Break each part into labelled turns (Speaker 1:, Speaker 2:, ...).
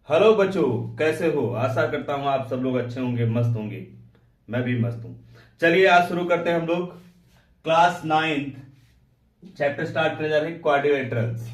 Speaker 1: Hello बच्चों, कैसे हो? आशा करता हूं आप सब लोग अच्छे होंगे, मस्त होंगे। मैं भी मस्त हूं। चलिए आज शुरू करते हैं हम लोग। क्लास 9th चैप्टर स्टार्ट करने जा रहे हैं, क्वाड्रिलेटरल्स।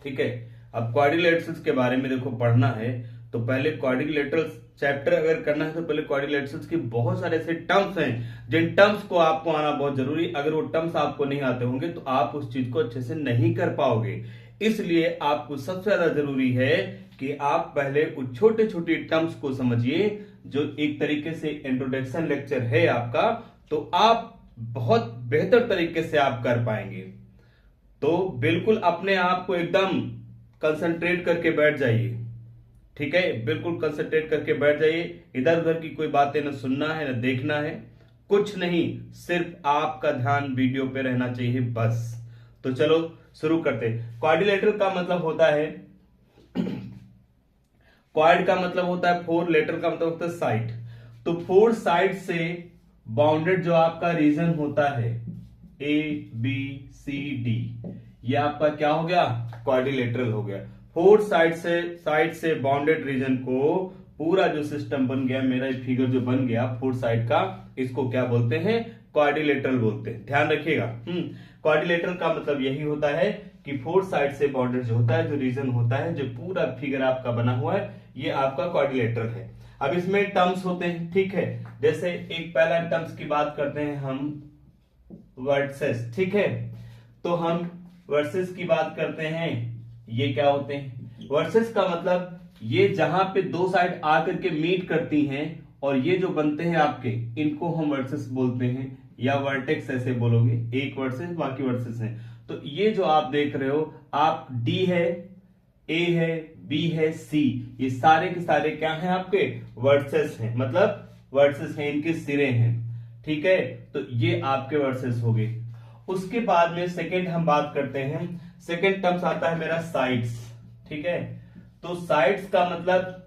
Speaker 1: ठीक है। अब क्वाड्रिलेटरल्स के बारे में देखो पढ़ना है तो पहले क्वाड्रिलेटरल्स चैप्टर अगर करना है तो पहले क्वाड्रिलेटरल्स की बहुत सारे ऐसे टर्म्स हैं जिन टर्म्स को आपको आना बहुत जरूरी। अगर वो टर्म्स आपको नहीं आते होंगे तो आप उस चीज को अच्छे से नहीं कर पाओगे। इसलिए आपको सबसे ज्यादा जरूरी है कि आप पहले उस छोटे छोटे टर्म्स को समझिए, जो एक तरीके से इंट्रोडक्शन लेक्चर है आपका, तो आप बहुत बेहतर तरीके से आप कर पाएंगे। तो बिल्कुल अपने आप को एकदम कंसंट्रेट करके बैठ जाइए। ठीक है, बिल्कुल कंसंट्रेट करके बैठ जाइए। इधर उधर की कोई बातें न सुनना है न देखना है, कुछ नहीं, सिर्फ आपका ध्यान वीडियो पे रहना चाहिए बस। तो चलो शुरू करते। क्वाड्रिलेटरल का मतलब होता है, क्वाड का मतलब होता है फोर, लेटर का मतलब होता है साइड। तो फोर साइड से बाउंडेड जो आपका रीजन होता है ए बी सी डी, ये आपका क्या हो गया? क्वाड्रिलेटरल हो गया। फोर साइड से बाउंडेड रीजन को पूरा जो सिस्टम बन गया, मेरा फिगर जो बन गया फोर साइड का, इसको क्या बोलते हैं? क्वाड्रिलेटरल बोलते हैं। ध्यान रखिएगा। क्वाड्रिलेटरल का मतलब यही होता है कि फोर साइड से बाउंडेड जो होता है, जो रीजन होता है, जो पूरा फिगर आपका बना हुआ है, ये आपका क्वाड्रिलेटरल है। अब इसमें टर्म्स होते हैं। ठीक है, जैसे एक पहला टर्म्स की बात करते हैं हम, वर्सेस। ठीक है, तो हम वर्सेस की बात करते हैं। ये क्या होते हैं? वर्सेस का मतलब ये जहां पे दो साइड आकर के मीट करती हैं और ये जो बनते हैं आपके, इनको हम वर्सेस बोलते हैं, या वर्टेक्स ऐसे बोलोगे। एक वर्सेस बाकी वर्सेस हैं। तो ये जो आप देख रहे हो, आप डी है, ए है, बी है, सी, ये सारे के सारे क्या हैं? आपके वर्सेस हैं, मतलब वर्सेस हैं, इनके सिरे हैं। ठीक है, तो ये आपके वर्सेस हो गए। उसके बाद में सेकंड हम बात करते हैं। सेकंड टर्म्स आता है मेरा साइड्स। ठीक है, तो साइड्स का मतलब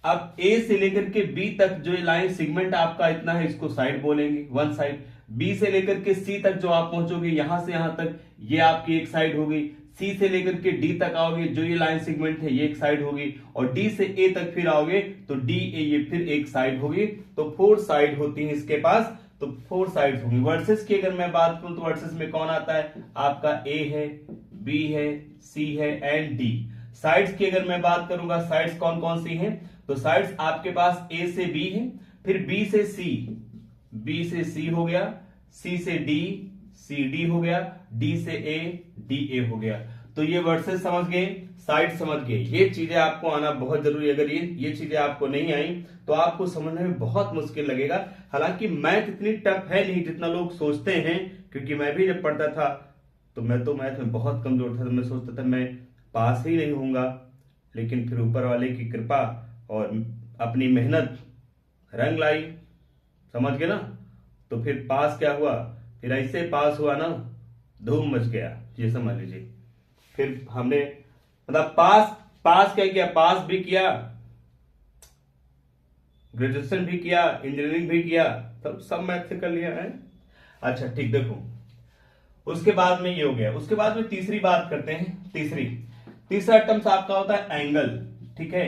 Speaker 1: अब ए से लेकर के बी तक जो लाइन सेगमेंट आपका इतना है, इसको साइड बोलेंगे, वन साइड। बी से लेकर के सी तक जो आप पहुंचोगे, यहां से यहां तक, ये आपकी एक साइड होगी। सी से लेकर के डी तक आओगे, जो ये लाइन सेगमेंट है, ये एक साइड होगी। और डी से ए तक फिर आओगे तो डी ए, ये फिर एक साइड होगी। तो फोर साइड होती है इसके पास। तो फोर साइड होंगी। वर्सेस की अगर मैं बात करूं तो वर्सेस में कौन आता है? आपका ए है, बी है, सी है एंड डी। साइड्स की अगर मैं बात करूंगा, साइड्स कौन कौन सी हैं? तो साइड्स आपके पास ए से बी है, फिर बी से सी, बी से सी हो गया, सी से डी, सी डी हो गया, डी से ए, डी ए हो गया। तो ये वर्सेस समझ गए, साइड समझ गए। ये चीजें आपको आना बहुत जरूरी है। अगर ये चीजें आपको नहीं आई तो आपको समझने में बहुत मुश्किल लगेगा। हालांकि मैथ इतनी टफ है नहीं जितना लोग सोचते हैं, क्योंकि मैं भी जब पढ़ता था तो मैं तो मैथ में बहुत कमजोर था। तो मैं सोचता था मैं पास ही नहीं होऊंगा, लेकिन फिर ऊपर वाले की कृपा और अपनी मेहनत रंग लाई। समझ गए ना? तो फिर पास क्या हुआ? फिर ऐसे पास हुआ ना, धूम मच गया, ये समझ लीजिए। फिर हमने मतलब पास पास क्या किया? पास भी किया, ग्रेजुएशन भी किया, इंजीनियरिंग भी किया, सब मैथ से कर लिया है। अच्छा ठीक, देखो उसके बाद में ये हो गया। उसके बाद में तीसरी बात करते हैं। तीसरा टर्म्स आपका होता है एंगल। ठीक है,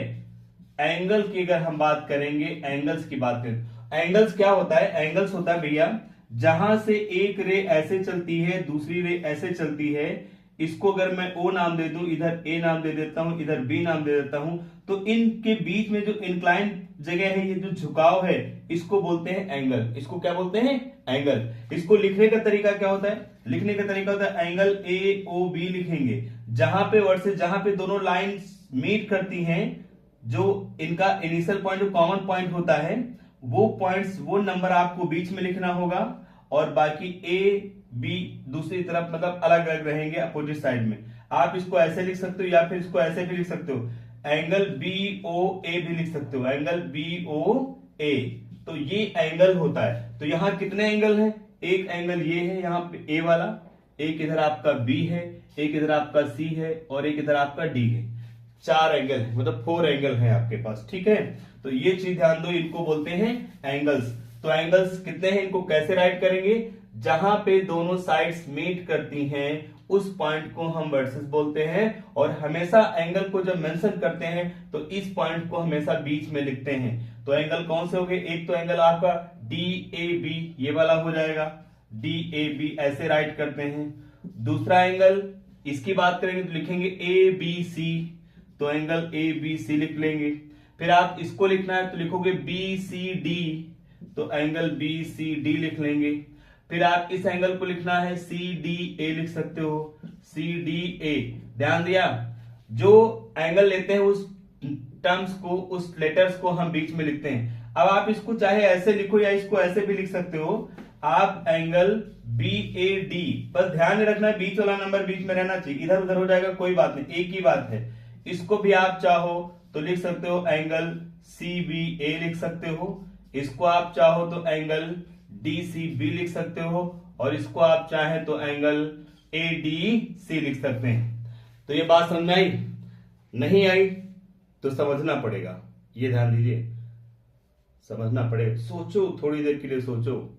Speaker 1: एंगल की अगर हम बात करेंगे, एंगल्स की बात करें, एंगल्स क्या होता है? एंगल्स होता है भैया, जहां से एक रे ऐसे चलती है, दूसरी रे ऐसे चलती है। इसको अगर मैं ओ नाम दे दूं, इधर ए नाम दे देता हूं, इधर बी नाम दे देता हूं, तो इनके बीच में जो इंक्लाइन जगह है, ये जो झुकाव है, इसको बोलते हैं एंगल। इसको क्या बोलते हैं? एंगल। इसको लिखने का तरीका क्या होता है? लिखने का तरीका होता है एंगल ए ओ बी लिखेंगे। जहां पे वर्सेस, जहां पे दोनों लाइंस मीट करती हैं, जो इनका इनिशियल पॉइंट, जो कॉमन पॉइंट होता है, वो पॉइंट्स, वो नंबर आपको बीच में लिखना होगा। और बाकी ए बी दूसरी तरफ मतलब अलग अलग रहेंगे, अपोजिट साइड में। आप इसको ऐसे लिख सकते हो या फिर इसको ऐसे भी लिख सकते हो, एंगल बी ओ ए भी लिख सकते हो, एंगल बी ओ ए। तो ये एंगल होता है। तो यहां कितने एंगल हैं? एक एंगल ये है यहां पे ए वाला, एक इधर आपका बी है, एक इधर आपका सी है, और एक इधर आपका डी है। चार एंगल है, मतलब फोर एंगल है आपके पास। ठीक है, तो ये चीज ध्यान दो, इनको बोलते हैं एंगल्स। तो एंगल्स कितने हैं, इनको कैसे राइट करेंगे? जहां पे दोनों साइड्स मीट करती हैं, उस पॉइंट को हम वर्सेस बोलते हैं। और हमेशा एंगल को जब मेंशन करते हैं तो इस पॉइंट को हमेशा बीच में लिखते हैं। तो एंगल कौन से हो गए, एक तो एंगल आपका DAB ये वाला हो जाएगा, DAB ऐसे राइट करते हैं। दूसरा एंगल इसकी बात करेंगे तो लिखेंगे ABC, तो एंगल ABC लिख लेंगे। फिर आप इसको लिखना है तो लिखोगे BCD, तो एंगल BCD लिख लेंगे। फिर आप इस एंगल को लिखना है CDA लिख सकते हो, CDA। ध्यान दिया, जो एंगल लेते हैं उस टर्म्स को, उस लेटर्स को हम बीच में लिखते हैं। अब आप इसको चाहे ऐसे लिखो या इसको ऐसे भी लिख सकते हो। आप एंगल BAD, बस ध्यान में रखना है बीच वाला नंबर बीच में रहना चाहिए, इधर उधर हो जाएगा कोई बात नहीं, एक ही बात है। इसको भी आप चाहो तो लिख सकते हो एंगल CBA लिख सकते हो, इसको आप चाहो तो एंगल DCB लिख सकते हो, और इसको आप चाहें तो एंगल ADC लिख सकते हैं। तो ये बात समझ में आई? नहीं आई तो समझना पड़ेगा, ये ध्यान दीजिए, समझना पड़ेगा। सोचो, थोड़ी देर के लिए सोचो,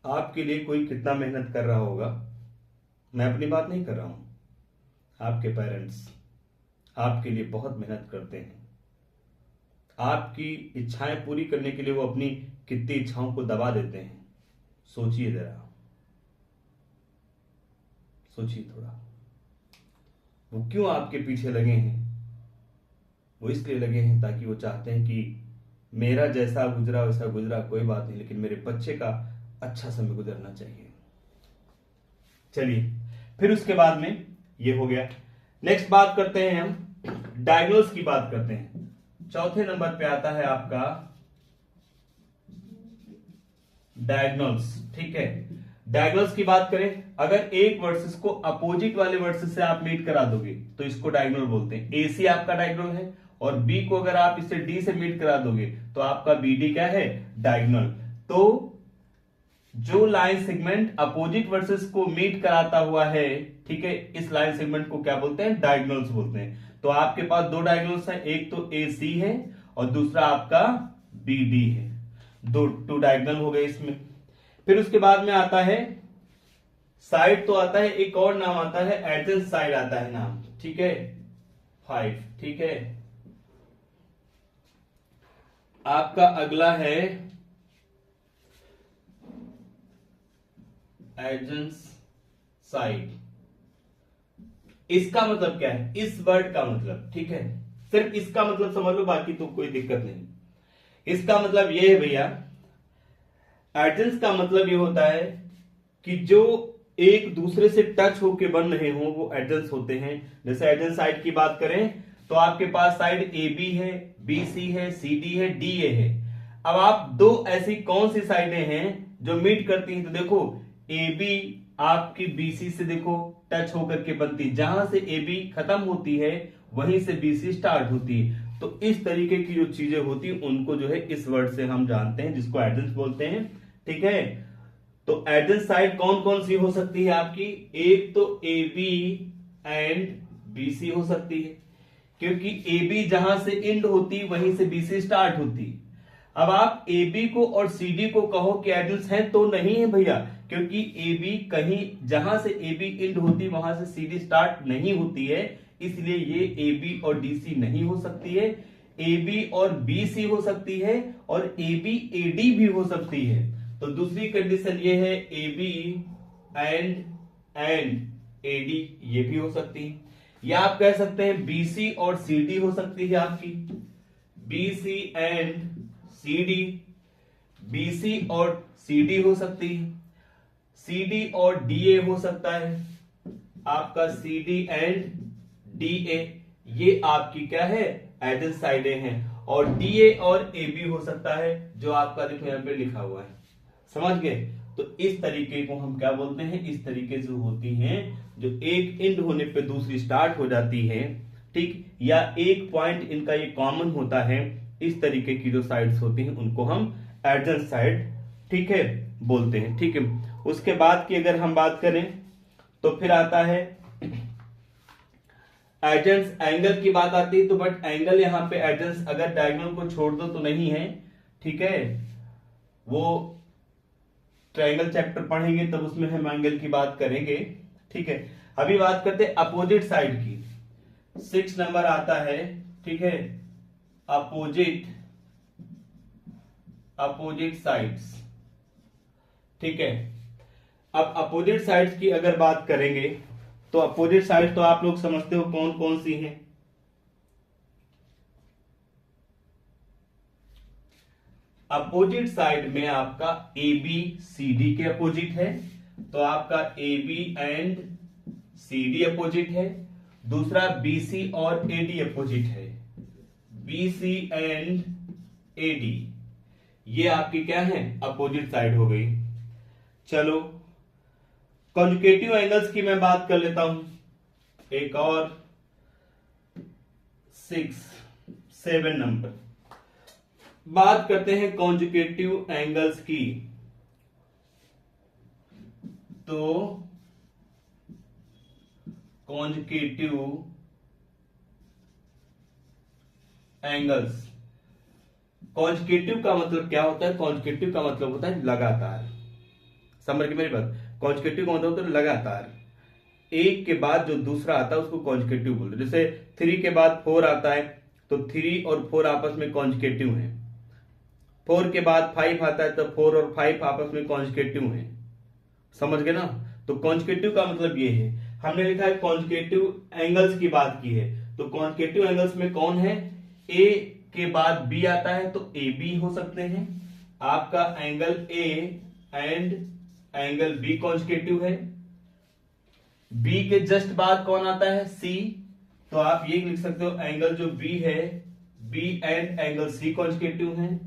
Speaker 1: आपके लिए कोई कितना मेहनत कर रहा होगा। मैं अपनी बात नहीं कर रहा हूं, आपके पेरेंट्स आपके लिए बहुत मेहनत करते हैं। आपकी इच्छाएं पूरी करने के लिए वो अपनी कितनी इच्छाओं को दबा देते हैं। सोचिए जरा, सोचिए थोड़ा, वो क्यों आपके पीछे लगे हैं? वो इसलिए लगे हैं ताकि वो चाहते हैं कि मेरा जैसा गुजरा वैसा गुजरा कोई बात नहीं, लेकिन मेरे बच्चे का अच्छा समय गुजरना चाहिए। चलिए, फिर उसके बाद में ये हो गया। नेक्स्ट बात करते हैं हम डायगोनल्स की बात करते हैं। चौथे नंबर पे आता है आपका डायगोनल्स। ठीक है, डायगोनल्स की बात करें, अगर एक वर्सेस को अपोजिट वाले वर्सेस से आप मीट करा दोगे तो इसको डायगोनल बोलते हैं। AC आपका डायगोनल है, और B को अगर आप इससे D से मीट करा दोगे तो आपका BD क्या है, डायगोनल। तो जो लाइन सेगमेंट अपोजिट वर्सेस को मीट कराता हुआ है, ठीक है, इस लाइन सेगमेंट को क्या बोलते हैं, डायगोनल्स बोलते हैं। तो आपके पास दो डायगोनल्स हैं, एक तो AC है और दूसरा आपका BD है, टू डायगोनल हो गए इसमें। फिर उसके बाद में आता है साइड, तो आता है एक और नाम आता है एडजेंट साइड आता है नाम, ठीक है, 5। ठीक है, आपका अगला है एडजेंट साइड। इसका मतलब क्या है, इस वर्ड का मतलब, ठीक है, सिर्फ इसका मतलब समझ लो, बाकी तो कोई दिक्कत नहीं। इसका मतलब ये है भैया, एडजेंट का मतलब ये होता है कि जो एक दूसरे से टच होके बन रहे हो वो एडजेंट होते हैं। जैसे एडजेंट साइड की बात करें तो आपके पास साइड AB है, BC है, CD है, DA है। अब आप दो ऐसी कौन सी साइडें हैं जो मीट करती हैं, तो देखो AB आपकी BC से देखो टच होकर के बनती, जहां से AB खत्म होती है वहीं से BC स्टार्ट होती है। तो इस तरीके की जो चीजें होती हैं उनको जो है इस वर्ड से हम जानते हैं, जिसको एडजेंट बोलते हैं। ठीक है, तो एडजेंट साइड कौन कौन सी हो सकती है आपकी, एक तो AB एंड BC हो सकती है, क्योंकि AB जहां से एंड होती वहीं से BC स्टार्ट होती। अब आप AB को और CD को कहो कि एडजेंट्स हैं, तो नहीं है भैया, क्योंकि AB कहीं जहां से AB एंड होती वहां से CD स्टार्ट नहीं होती है, इसलिए ये AB और DC नहीं हो सकती है। AB और BC हो सकती है और AB AD भी हो सकती है। तो दूसरी कंडीशन ये है AB एंड AD ये भी हो सकती है, या आप कह सकते हैं BC और CD हो सकती है आपकी, BC एंड CD, BC और CD हो सकती है, CD और DA हो सकता है, आपका CD एंड DA, ये आपकी क्या है, एडजेंट साइडें हैं। और DA और AB हो सकता है, जो आपका देखो यहां पे लिखा हुआ है, समझ गए। तो इस तरीके को हम क्या बोलते हैं, इस तरीके से होती हैं जो एक एंड होने पे दूसरी स्टार्ट हो जाती है, ठीक, या एक पॉइंट इनका ये कॉमन होता है। इस तरीके की जो साइड्स होती हैं उनको हम एडजेंट साइड, ठीक है, बोलते हैं। ठीक है, उसके बाद की अगर हम बात करें तो फिर आता है एडजेंट एंगल की बात आती है। तो बट एंगल यहां पे एडजेंट अगर डायगोनल को छोड़ दो तो नहीं है, ठीक है, वो ट्रायंगल चैप्टर पढ़ेंगे तब उसमें हम एंगल की बात करेंगे, ठीक है। अभी बात करते हैं अपोजिट साइड की। 6 नंबर आता है, ठीक है, अपोजिट साइड्स, ठीक है। अब अपोजिट साइड्स की अगर बात करेंगे तो अपोजिट साइड तो आप लोग समझते हो कौन कौन सी हैं। अपोजिट साइड में आपका ए बी सी डी के अपोजिट है, तो आपका A B and C D opposite है। दूसरा बी सी और ए डी अपोजिट है, B C and A D, ये आपकी क्या है, अपोजिट साइड हो गई। चलो कॉन्जुगेटिव एंगल्स की मैं बात कर लेता हूं, एक और 7 नंबर बात करते हैं कॉन्जुगेटिव एंगल्स की। तो कॉन्जुगेटिव एंगल्स, कॉन्जुगेटिव का मतलब क्या होता है, कॉन्जुगेटिव का मतलब होता है लगातार। समझ के मेरी बात, कॉन्जुगेटिव का मतलब होता है लगातार, एक के बाद जो दूसरा आता है उसको कॉन्जुगेटिव बोलते हैं। जैसे 3 के बाद 4 आता है तो 3 और 4 आपस में कॉन्जुगेटिव है। 4 के बाद 5 आता है तो 4 और 5 आपस में कॉन्जुगेटिव है। समझ गए ना। तो कॉन्जुगेटिव का मतलब ये है, हमने लिखा है कॉन्जुगेटिव एंगल्स की बात की है, तो कॉन्जुगेटिव एंगल्स में कौन है, ए के बाद बी आता है तो ए बी हो सकते हैं, आपका angle A and angle B conjugative है। बी के जस्ट बाद कौन आता है, सी, तो आप ये लिख सकते हो एंगल जो बी है, B and angle C conjugative है।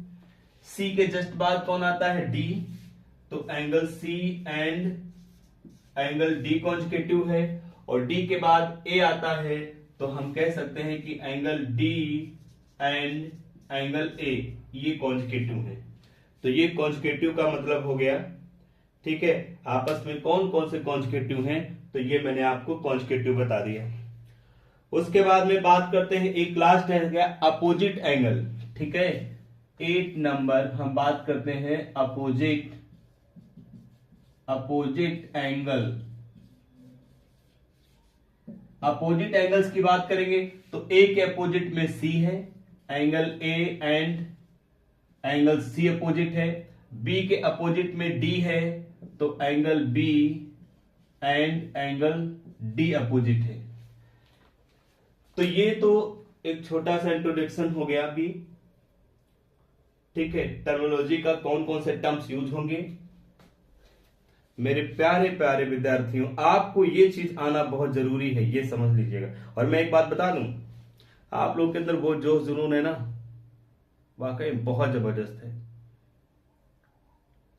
Speaker 1: सी के जस्ट बाद कौन आता है, डी, तो angle C and angle D conjugative है। और डी के बाद ए आता है तो हम कह सकते हैं कि angle D and angle A ये कॉन्जुगेटिव है। तो ये कॉन्जुगेटिव का मतलब हो गया, ठीक है। आपस में कौन कौन से कॉन्जुगेटिव हैं, तो ये मैंने आपको कॉन्जुगेटिव बता दिया। उसके बाद में बात करते हैं, एक लास्ट है गया अपोजिट एंगल, ठीक है। 8 नंबर हम बात करते हैं अपोजिट एंगल। अपोजिट एंगल्स की बात करेंगे तो ए के अपोजिट में सी है, angle A and angle C opposite है। बी के अपोजिट में डी है तो angle B and angle D opposite है। तो ये तो एक छोटा सा इंट्रोडक्शन हो गया अभी, ठीक है। टर्मिनोलॉजी का कौन कौन से टर्म्स यूज होंगे। मेरे प्यारे प्यारे विद्यार्थियों, आपको ये चीज आना बहुत जरूरी है, ये समझ लीजिएगा। और मैं एक बात बता दूं, आप लोग के अंदर वो जोश जुनून है ना, वाकई बहुत जबरदस्त है।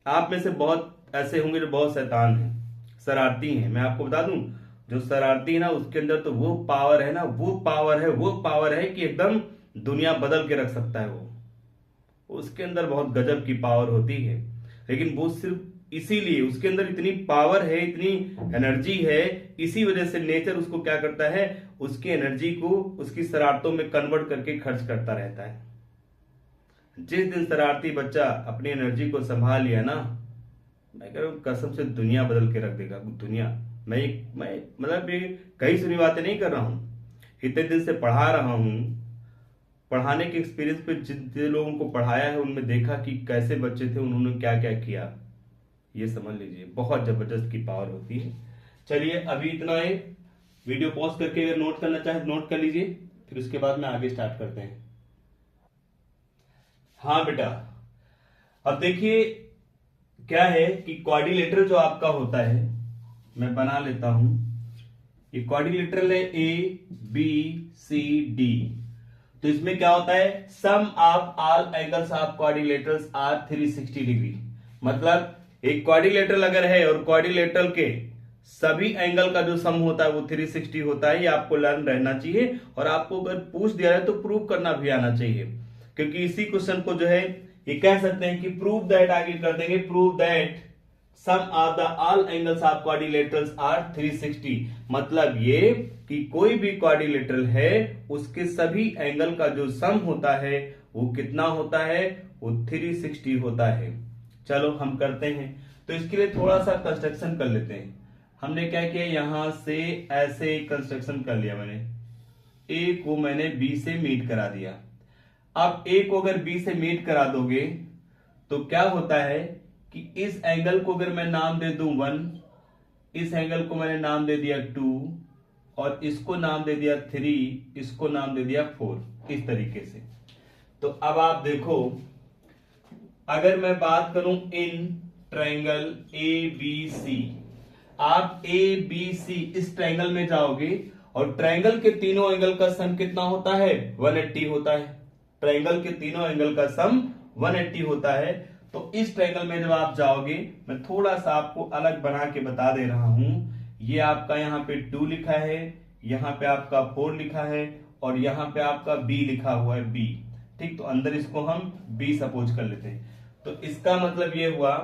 Speaker 1: आप में से बहुत ऐसे होंगे जो बहुत शैतान हैं, शरारती हैं। मैं आपको बता दूं, जो शरारती है ना उसके अंदर तो वो पावर है ना, वो पावर है कि एकदम दुनिया बदल के रख सकता है। वो उसके अंदर बहुत गजब की पावर होती है, लेकिन वो सिर्फ इसीलिए उसके अंदर इतनी पावर है, इतनी एनर्जी है, इसी वजह से नेचर उसको क्या करता है, उसकी एनर्जी को उसकी शरारतों में कन्वर्ट करके खर्च करता रहता है। जिस दिन शरारती बच्चा अपनी एनर्जी को संभाल लिया ना, मैं कह रहा हूं कसम से दुनिया बदल के रख देगा। दुनिया, मैं मतलब ये कई सुनी बातें नहीं कर रहा हूं, इतने दिन से पढ़ा रहा हूं। पढ़ाने के एक्सपीरियंस पे जितने लोगों को पढ़ाया है उनमें देखा कि कैसे बच्चे थे, उन्होंने क्या क्या किया, ये समझ लीजिए बहुत जबरदस्त की पावर होती है। चलिए अभी इतना है, वीडियो पॉज करके अगर नोट करना चाहे नोट कर लीजिए, फिर उसके बाद में आगे स्टार्ट करते हैं। हाँ बेटा, अब देखिए क्या है कि क्वाड्रिलेटरल जो आपका होता है, मैं बना लेता हूं, ये क्वाड्रिलेटरल है ए बी सी डी। तो इसमें क्या होता है, sum of all angles of quadrilaterals are 360 degree. मतलब एक क्वाड्रिलेटरल अगर है और क्वाड्रिलेटरल के सभी एंगल का जो सम होता है वो 360 होता है। ये आपको लर्न रहना चाहिए, और आपको अगर पूछ दिया है तो प्रूव करना भी आना चाहिए, क्योंकि इसी क्वेश्चन को जो है ये कह सकते हैं कि प्रूव दैट, आगे कर देंगे, prove that sum of the all angles of quadrilaterals are 360। मतलब ये कि कोई भी क्वाड्रिलेटरल है उसके सभी एंगल का जो सम होता है वो कितना होता है, वो 360 होता है। चलो हम करते हैं। तो इसके लिए थोड़ा सा कंस्ट्रक्शन कर लेते हैं। हमने क्या किया, यहां से ऐसे कंस्ट्रक्शन कर लिया मैंने, ए को मैंने बी से मीट करा दिया। अब ए को अगर बी से मीट करा दोगे तो क्या होता है कि इस एंगल को अगर मैं नाम दे दूं 1, इस एंगल को मैंने नाम दे दिया 2, और इसको नाम दे दिया 3, इसको नाम दे दिया 4, इस तरीके से। तो अब आप देखो, अगर मैं बात करूं इन ट्रायंगल ए बी सी, आप ए बी सी इस ट्रायंगल में जाओगे और ट्रायंगल के तीनों एंगल का सम कितना होता है, 180 होता है। ट्रायंगल के तीनों एंगल का सम 180 होता है। तो इस ट्रायंगल में जब आप जाओगे, मैं थोड़ा सा आपको अलग बना के बता दे रहा हूं, ये आपका यहां पे 2 लिखा है, यहां पे आपका 4 लिखा है, और यहां पे आपका b लिखा हुआ है, b। ठीक, तो अंदर इसको हम b सपोज कर लेते हैं। तो इसका मतलब ये हुआ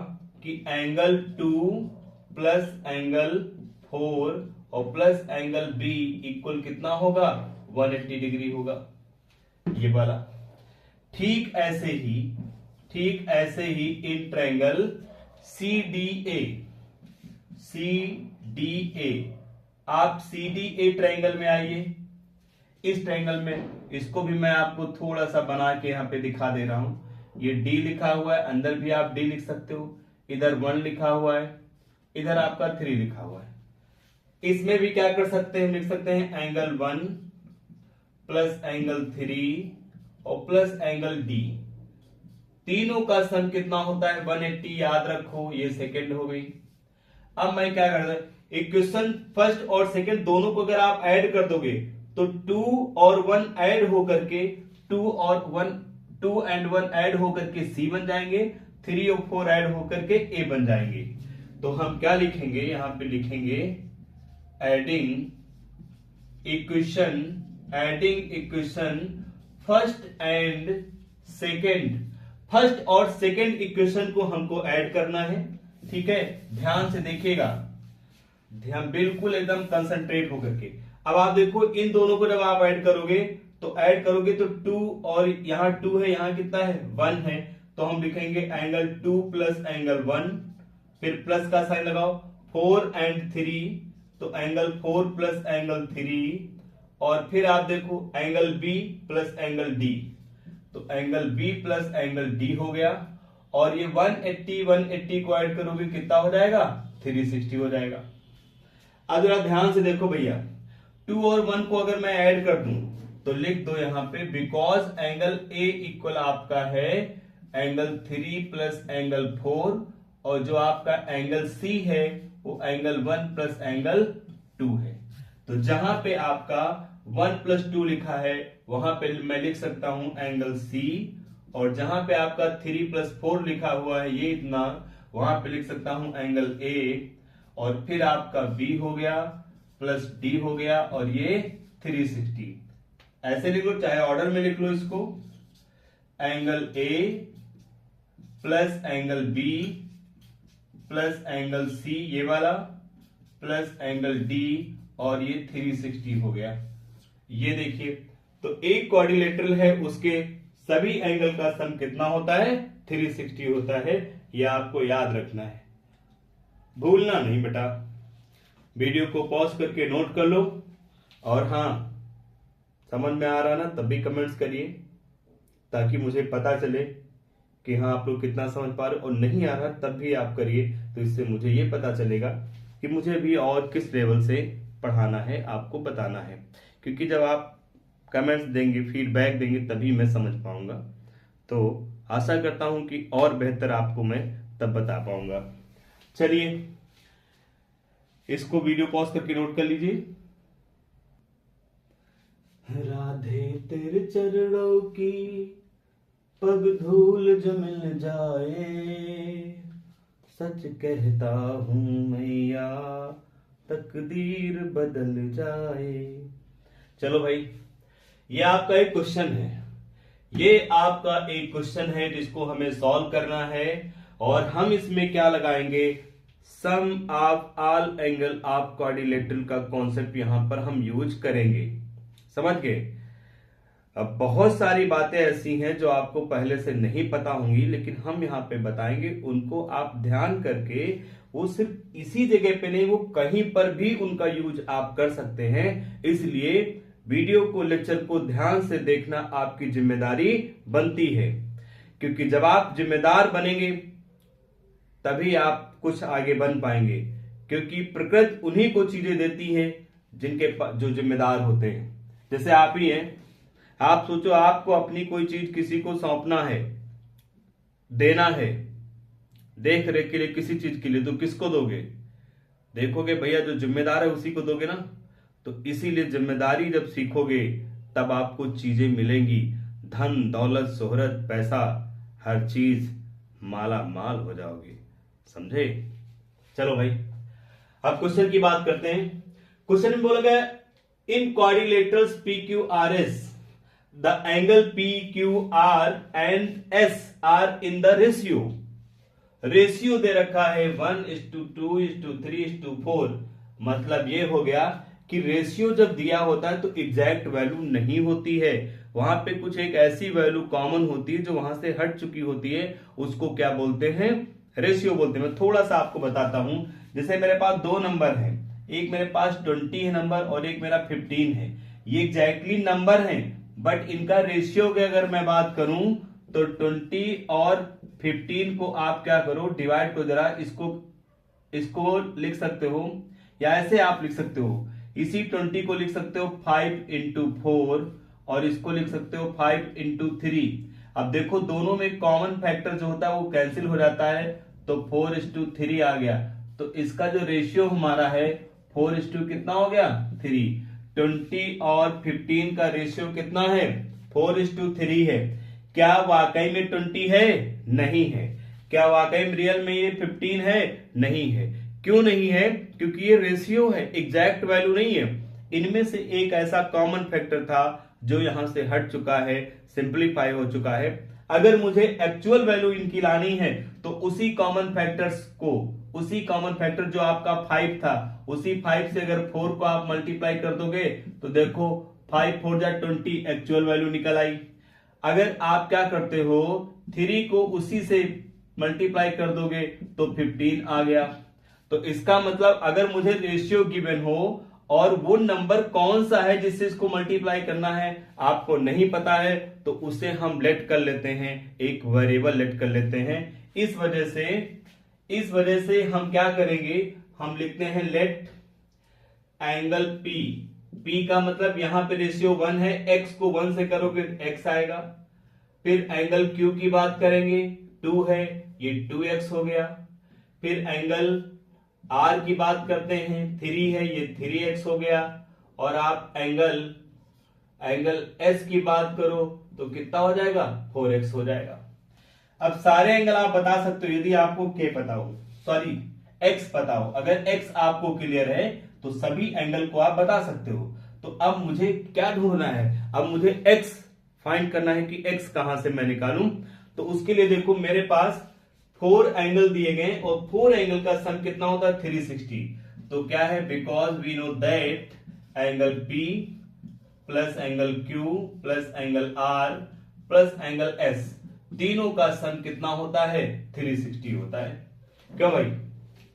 Speaker 1: कि एंगल 2 प्लस एंगल 4 और प्लस एंगल b इक्वल कितना होगा, 180 डिग्री होगा, ये वाला। ठीक ऐसे ही इन ट्रायंगल CDA, आप CDA ट्रायंगल में आइए। इस ट्रायंगल में, इसको भी मैं आपको थोड़ा सा बना के यहां पे दिखा दे रहा हूं। ये D लिखा हुआ है, अंदर भी आप D लिख सकते हो, इधर 1 लिखा हुआ है, इधर आपका 3 लिखा हुआ है। इसमें भी क्या कर सकते हैं, लिख सकते हैं एंगल 1 प्लस एंगल 3 और प्लस एंगल D। तीनों का सम कितना होता है, 180, याद रखो, ये सेकंड हो गई। अब मैं क्या करता हूं, इक्वेशन फर्स्ट और सेकंड दोनों को अगर आप ऐड कर दोगे तो 2 और 1 ऐड होकर के 2 एंड 1 ऐड होकर के C बन जाएंगे, 3 और 4 ऐड होकर के A बन जाएंगे। तो हम क्या लिखेंगे, यहां पे लिखेंगे एडिंग इक्वेशन फर्स्ट और सेकंड इक्वेशन को हमको ऐड करना है। ठीक है, ध्यान से देखिएगा, ध्यान बिल्कुल एकदम कंसंट्रेट होकर के। अब आप देखो, इन दोनों को जब आप ऐड करोगे तो 2 और यहां 2 है, यहां कितना है, 1 है। तो हम लिखेंगे एंगल 2 प्लस एंगल 1, फिर प्लस का साइन लगाओ, 4 एंड 3, तो एंगल 4 प्लस एंगल 3, और फिर आप देखो angle B plus angle D, तो angle B plus angle D हो गया। और ये 180 को ऐड करोगे कितना हो जाएगा, 360 हो जाएगा। अब जरा ध्यान से देखो भैया, 2 और 1 को अगर मैं ऐड कर दूं तो लिख दो यहां पे, बिकॉज एंगल A इक्वल आपका है एंगल 3 प्लस एंगल 4, और जो आपका एंगल C है वो एंगल 1 प्लस एंगल 2 है। तो जहां पे आपका 1 प्लस 2 लिखा है वहां पे मैं लिख सकता हूं एंगल C, और जहां पे आपका 3 प्लस 4 लिखा हुआ है ये इतना, वहां पे लिख सकता हूं एंगल A, और फिर आपका B हो गया प्लस D हो गया, और ये 360। ऐसे लिख लो, चाहे ऑर्डर में लिख लो इसको, angle A plus angle B plus angle C ये वाला, प्लस एंगल D, और ये 360 हो गया। ये देखिए, तो एक क्वाड्रिलेटरल है, उसके सभी एंगल का सम कितना होता है, 360 होता है। यह आपको याद रखना है, भूलना नहीं बेटा। वीडियो को पॉज करके नोट कर लो, और हाँ, समझ में आ रहा ना तब भी कमेंट्स करिए, ताकि मुझे पता चले कि हाँ आप लोग कितना समझ पा रहे हो, और नहीं आ रहा तब भी आप करिए, तो इससे मुझे ये पता चलेगा कि मुझे भी और किस लेवल से पढ़ाना है, आपको बताना है। क्योंकि जब आप कमेंट्स देंगे, फीडबैक देंगे, तभी मैं समझ पाऊंगा। तो आशा करता हूं कि और बेहतर आपको मैं तब बता पाऊंगा। चलिए, इसको वीडियो पॉज करके नोट कर लीजिए। राधे तेरे चरणों की पग धूल जो मिल जाए, सच कहता हूं मैया तकदीर बदल जाए। चलो भाई, ये आपका एक क्वेश्चन है, ये आपका एक क्वेश्चन है जिसको हमें सॉल्व करना है, और हम इसमें क्या लगाएंगे, sum of all angle of quadrilateral का कॉन्सेप्ट यहां पर हम यूज करेंगे। समझ गए? अब बहुत सारी बातें ऐसी हैं जो आपको पहले से नहीं पता होंगी, लेकिन हम यहाँ पे बताएंगे, उनको आप ध्यान करके, वो सिर्फ इसी जगह पे नहीं, वो कहीं पर भी उनका यूज आप कर सकते हैं। इसलिए वीडियो को, लेक्चर को ध्यान से देखना आपकी जिम्मेदारी बनती है, क्योंकि जब आप जिम्मेदार बनेंगे तभी आप कुछ आगे बन पाएंगे, क्योंकि प्रकृति उन्हीं को चीजें देती है जो जिम्मेदार होते हैं। जैसे आप ही हैं, आप सोचो आपको अपनी कोई चीज किसी को सौंपना है, देना है देख रेख के लिए, किसी चीज के लिए, तो किसको दोगे? देखोगे भैया जो जिम्मेदार है उसी को दोगे ना। तो इसीलिए जिम्मेदारी जब सीखोगे तब आपको चीजें मिलेंगी, धन दौलत शोहरत पैसा, हर चीज, माला माल हो जाओगे। समझे? चलो भाई, अब क्वेश्चन की बात करते हैं। क्वेश्चन में बोला गया in quadrilaterals PQRS the angle PQR and S are in the ratio दे रखा है 1:2:3:4। मतलब ये हो गया कि रेशियो जब दिया होता है तो एग्जैक्ट वैल्यू नहीं होती है, वहां पे कुछ एक ऐसी वैल्यू कॉमन होती है जो वहां से हट चुकी होती है, उसको क्या बोलते हैं? रेशियो बोलते हैं। मैं थोड़ा सा आपको बताता हूं। जैसे मेरे पास दो नंबर हैं, एक मेरे पास 20 है नंबर और एक मेरा 15 है। ये एग्जैक्टली नंबर हैं, बट इनका रेशियो की अगर मैं बात करूं तो 20 और 15 को आप क्या करो, डिवाइड करो जरा। इसको लिख सकते हो या ऐसे आप लिख सकते हो, इसी 20 को लिख सकते हो 5x4 और इसको लिख सकते हो 5x3। अब देखो दोनों में कॉमन फैक्टर जो होता है वो कैंसिल हो जाता है, तो 4:3 आ गया। तो इसका जो रेशियो हमारा है 4:, कितना हो गया? 3। 20 और 15 का रेशियो कितना है? 4:3 है। क्या वाकई में 20 है? नहीं है। क्या वाकई में रियल में ये 15 है? नहीं है। क्यों नहीं है? क्योंकि ये रेशियो है, एग्जैक्ट वैल्यू नहीं है। इनमें से एक ऐसा कॉमन फैक्टर था जो यहां से हट चुका है, सिंप्लीफाई हो चुका है। अगर मुझे एक्चुअल वैल्यू इनकी लानी है तो उसी कॉमन फैक्टर जो आपका 5 था, उसी 5 से अगर 4 को आप मल्टीप्लाई कर दोगे तो देखो 5 4 जा 20, एक्चुअल वैल्यू निकल आई। अगर आप क्या करते हो, 3 को उसी से मल्टीप्लाई कर दोगे तो 15 आ गया। तो इसका मतलब अगर मुझे रेशियो गिवन हो और वो नंबर कौन सा है जिससे इसको मल्टीप्लाई करना है आपको नहीं पता है, तो उसे हम लेट कर लेते हैं, एक वेरिएबल लेट कर लेते हैं। इस वजह से हम क्या करेंगे, हम लिखते हैं लेट एंगल P का मतलब यहां पे रेशियो 1 है, x को 1 से करोगे x आएगा। फिर एंगल Q की बात करेंगे, 2 है, ये 2x हो गया। फिर एंगल R की बात करते हैं, 3 है, ये 3x हो गया। और आप एंगल S की बात करो तो कितना हो जाएगा? 4x हो जाएगा। अब सारे एंगल आप बता सकते हो यदि आपको K पता हो, सॉरी X पता हो। अगर X आपको क्लियर है तो सभी एंगल को आप बता सकते हो। तो अब मुझे क्या ढूंढना है? अब मुझे X फाइंड करना है कि X कहां से मैं निकालूं। तो उसके लिए देखो मेरे पास 4 एंगल दिए गए और 4 एंगल का सम कितना होता है? 360। तो क्या है? Because we know that angle P plus angle Q plus angle R plus angle S, तीनों का सम कितना होता है? 360 होता है। क्यों भाई,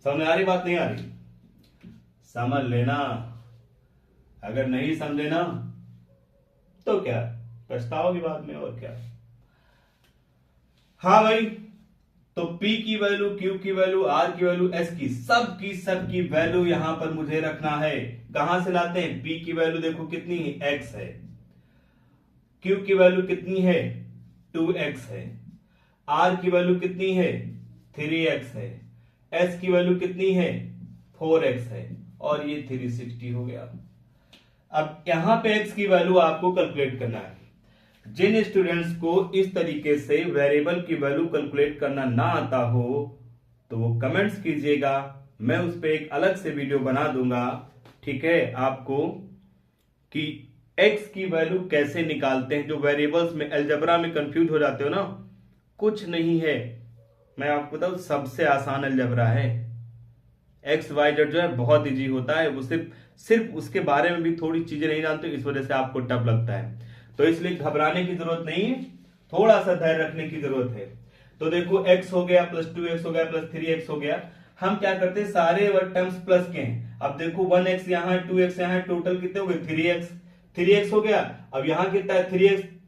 Speaker 1: समझ आ रही बात? नहीं आ रही? समझ लेना, अगर नहीं समझे ना तो क्या पछताओगे बाद में, और क्या। हाँ भाई, तो P की वैल्यू, Q की वैल्यू, R की वैल्यू, S की सबकी वैल्यू यहां पर मुझे रखना है। कहां से लाते हैं? P की वैल्यू देखो कितनी है? X है। Q की वैल्यू कितनी है? 2x है। R की वैल्यू कितनी है? 3x है। S की वैल्यू कितनी है? 4x है। और ये 360 हो गया। अब यहां पे x की वैल्यू आपको कैलकुलेट करना है। जिन स्टूडेंट्स को इस तरीके से वेरिएबल की वैल्यू कैलकुलेट करना ना आता हो तो वो कमेंट्स कीजिएगा, मैं उस पर एक अलग से वीडियो बना दूंगा, ठीक है, आपको, कि x की वैल्यू कैसे निकालते हैं। जो वेरिएबल्स में अलजेब्रा में कंफ्यूज हो जाते हो ना, कुछ नहीं है, मैं आपको बताऊं सबसे आसान अलजेब्रा है। एक्स वाई जेड जो है बहुत इजी होता है, वो सिर्फ उसके बारे में भी थोड़ी चीजें नहीं जानते, इस वजह से आपको टफ लगता है। तो इसलिए घबराने की जरूरत नहीं है, थोड़ा सा धैर्य रखने की जरूरत है। तो देखो x हो गया प्लस 2x हो गया प्लस 3x हो गया। हम क्या करते हैं, सारे टर्म्स प्लस के हैं। अब देखो 1x यहाँ है, 2x यहाँ है, टोटल कितने हो गए 3x हो गया। अब यहाँ कितना है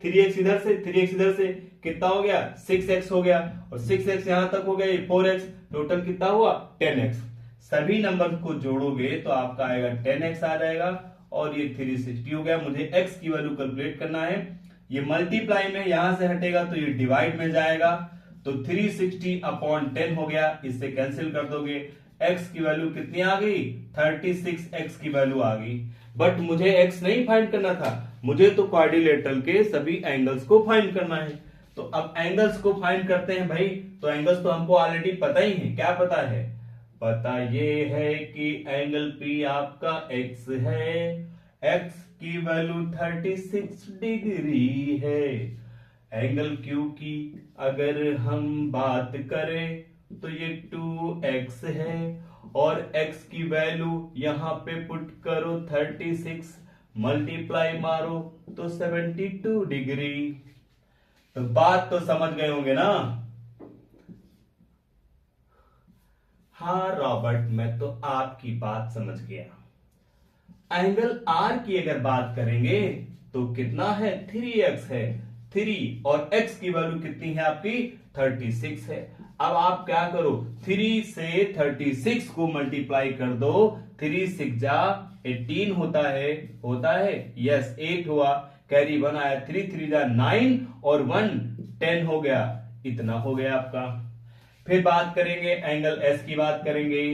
Speaker 1: 3x इधर से 3x इधर से कितना हो गया 6x हो गया, और 6x यहां तक हो गया 4x, टोटल कितना हुआ 10x। सभी नंबर को जोड़ोगे तो आपका आएगा 10x आ जाएगा, और ये 360 हो गया। मुझे x की वैल्यू कैलकुलेट करना है, ये मल्टीप्लाई में यहां से हटेगा तो ये डिवाइड में जाएगा, तो 360 अपॉन 10 हो गया, इससे कैंसिल कर दोगे। x की वैल्यू कितनी आ गई 36x की वैल्यू आ गई। बट मुझे x नहीं फाइंड करना था, मुझे तो क्वाड्रिलेटरल के सभी एंगल्स को फाइंड करना है। तो अब एंगल्स को फाइंड करते हैं भाई। तो एंगल्स तो हमको ऑलरेडी पता ही है, क्या पता है, पता ये है कि एंगल P आपका x है, x की वैल्यू 36 डिग्री है। एंगल Q की अगर हम बात करें तो ये 2x है, और x की वैल्यू यहां पे पुट करो 36, मल्टीप्लाई मारो तो 72 डिग्री। तो बात तो समझ गए होंगे ना। हाँ रॉबर्ट, मैं तो आपकी बात समझ गया। एंगल R की अगर बात करेंगे तो कितना है 3x है, 3 और x की वैल्यू कितनी है आपकी 36 है। अब आप क्या करो, 3 से 36 को मल्टीप्लाई कर दो, 3 6 जा 18 होता है यस 8 हुआ, कैरी 1 आया, 3 3 जा 9 और 1 10 हो गया, इतना हो गया आपका। फिर बात करेंगे एंगल S की बात करेंगे,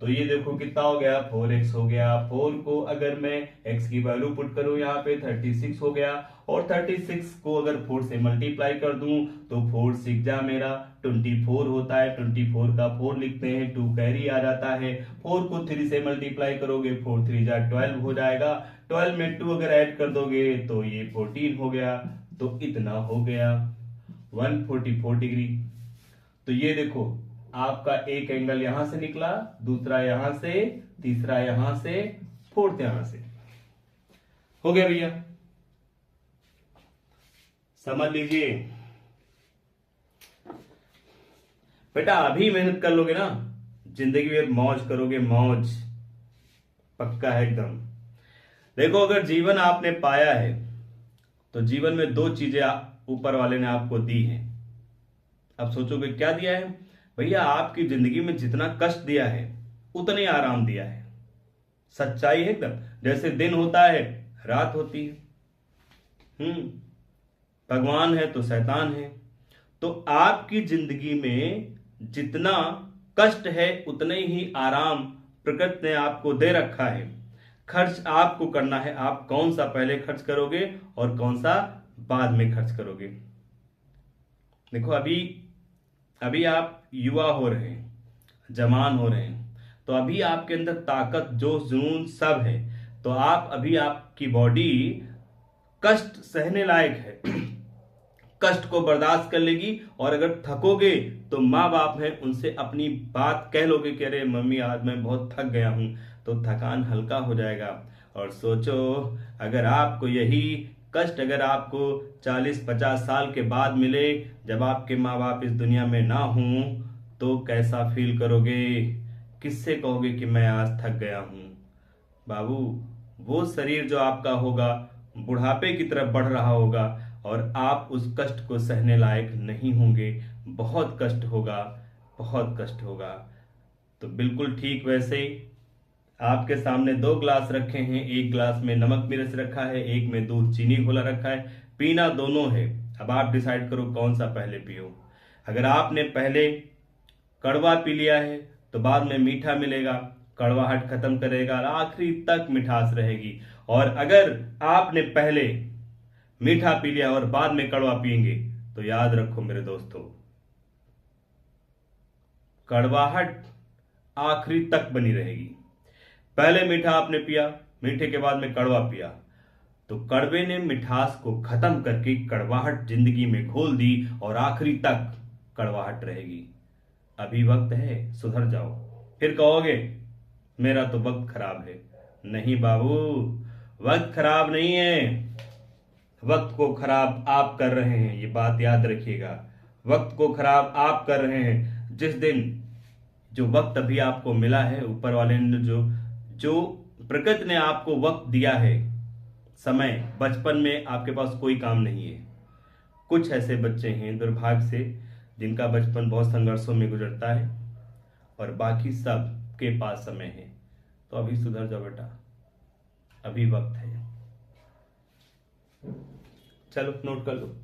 Speaker 1: तो ये देखो कितना हो गया 4x हो गया। 4 को अगर मैं x की वैल्यू पुट करूं यहाँ पे 36 हो गया, और 36 को अगर 4 से मल्टीप्लाई कर दूं तो 4 6 जा मेरा 24 होता है, 24 का 4 लिखते हैं, 2 कैरी आ जाता है। 4 को 3 से मल्टीप्लाई करोगे 4 3 जा 12 हो जाएगा, 12 में 2 अगर ऐड कर दोगे तो ये 14 हो गया, तो इतना हो गया 144 डिग्री। तो ये देखो आपका एक एंगल यहां से निकला, दूसरा यहां से, तीसरा यहां से, फोर्थ यहां से, हो गया भैया, समझ लीजिए। बेटा अभी मेहनत कर लोगे ना, जिंदगी में मौज करोगे, मौज पक्का है एकदम। देखो अगर जीवन आपने पाया है तो जीवन में 2 चीजें ऊपर वाले ने आपको दी हैं। अब सोचोगे क्या दिया है भैया, आपकी जिंदगी में जितना कष्ट दिया है उतने आराम दिया है। सच्चाई है एकदम, जैसे दिन होता है रात होती है। भगवान है तो शैतान है। तो आपकी जिंदगी में जितना कष्ट है उतने ही आराम प्रकृति ने आपको दे रखा है। खर्च आपको करना है, आप कौन सा पहले खर्च करोगे और कौन सा बाद में खर्च करोगे। देखो अभी आप युवा हो रहे हैं, जवान हो रहे हैं, तो अभी आपके अंदर ताकत जोश जुनून सब है, तो अभी आपकी बॉडी कष्ट सहने लायक है, कष्ट को बर्दाश्त कर लेगी। और अगर थकोगे तो माँ बाप हैं उनसे अपनी बात कह लोगे कि अरे मम्मी आज मैं बहुत थक गया हूं, तो थकान हल्का हो जाएगा। और सोचो अगर आपको यही कष्ट अगर आपको 40-50 साल के बाद मिले, जब आपके माँ बाप इस दुनिया में ना हों, तो कैसा फील करोगे, किससे कहोगे कि मैं आज थक गया हूं। बाबू वो शरीर जो आपका होगा बुढ़ापे की तरफ बढ़ रहा होगा, और आप उस कष्ट को सहने लायक नहीं होंगे, बहुत कष्ट होगा, बहुत कष्ट होगा। तो बिल्कुल ठीक वैसे ही आपके सामने 2 ग्लास रखे हैं, एक ग्लास में नमक मिर्च रखा है, एक में दूध चीनी घोला रखा है, पीना दोनों है। अब आप डिसाइड करो कौन सा पहले पियो। अगर आपने पहले कड़वा पी लिया है तो बाद में मीठा मिलेगा, कड़वाहट खत्म करेगा, आखिरी तक मिठास रहेगी। और अगर आपने पहले मीठा पी लिया और बाद में कड़वा पिएंगे तो याद रखो मेरे दोस्तों, कड़वाहट आखिरी तक बनी रहेगी। पहले मीठा आपने पिया, मीठे के बाद में कड़वा पिया, तो कड़वे ने मिठास को खत्म करके कड़वाहट जिंदगी में घोल दी, और आखिरी तक कड़वाहट रहेगी। अभी वक्त है, सुधर जाओ। फिर कहोगे मेरा तो वक्त खराब है। नहीं बाबू, वक्त खराब नहीं है, वक्त को खराब आप कर रहे हैं, ये बात याद रखिएगा। वक्त को खराब आप कर रहे हैं। जिस दिन जो वक्त अभी आपको मिला है, ऊपर वाले ने जो जो प्रकृति ने आपको वक्त दिया है, समय, बचपन में आपके पास कोई काम नहीं है। कुछ ऐसे बच्चे हैं दुर्भाग्य से जिनका बचपन बहुत संघर्षों में गुजरता है और बाकी सब के पास समय है। तो अभी सुधर जाओ बेटा, अभी वक्त है। चलो नोट कर लो।